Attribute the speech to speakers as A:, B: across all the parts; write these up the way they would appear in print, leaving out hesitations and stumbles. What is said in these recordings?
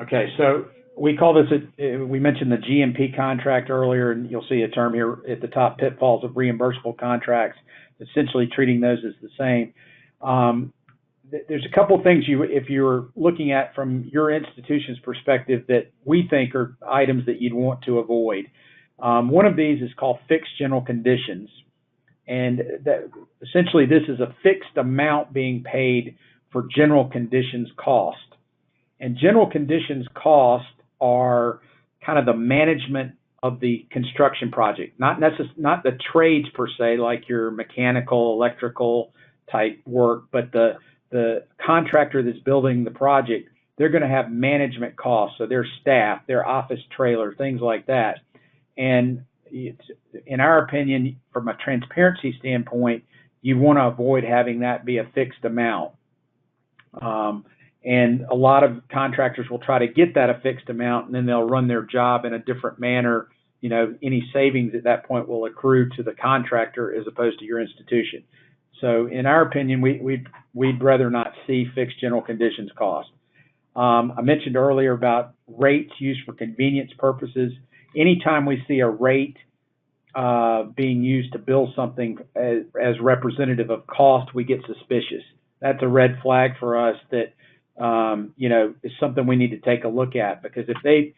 A: Okay, so we call this, we mentioned the GMP contract earlier, and you'll see a term here at the top, pitfalls of reimbursable contracts, essentially treating those as the same. There's a couple things if you're looking at from your institution's perspective that we think are items that you'd want to avoid. One of these is called fixed general conditions, and that essentially this is a fixed amount being paid for general conditions cost. And general conditions cost are kind of the management of the construction project, not the trades per se, like your mechanical, electrical type work, but the contractor that's building the project, they're going to have management costs, so their staff, their office trailer, things like that. And it's, in our opinion, from a transparency standpoint, you want to avoid having that be a fixed amount. And a lot of contractors will try to get that a fixed amount, and then they'll run their job in a different manner. You know, any savings at that point will accrue to the contractor as opposed to your institution. So in our opinion, we'd rather not see fixed general conditions cost. I mentioned earlier about rates used for convenience purposes. Anytime we see a rate being used to bill something as representative of cost, we get suspicious. That's a red flag for us that is something we need to take a look at, because if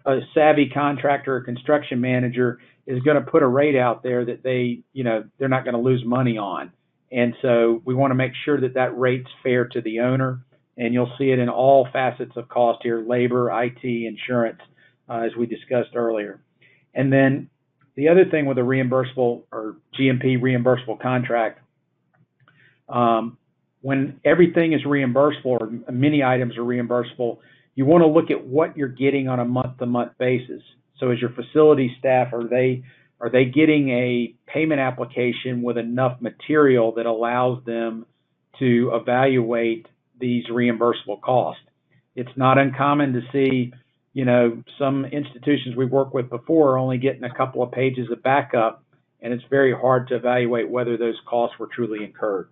A: a savvy contractor or construction manager is going to put a rate out there that they're not going to lose money on. And so we want to make sure that that rate's fair to the owner, and you'll see it in all facets of cost here: labor, IT, insurance, as we discussed earlier. And then the other thing with a reimbursable or GMP reimbursable contract, when everything is reimbursable or many items are reimbursable, you want to look at what you're getting on a month-to-month basis. So as your facility staff, are they getting a payment application with enough material that allows them to evaluate these reimbursable costs? It's not uncommon to see, some institutions we've worked with before are only getting a couple of pages of backup, and it's very hard to evaluate whether those costs were truly incurred.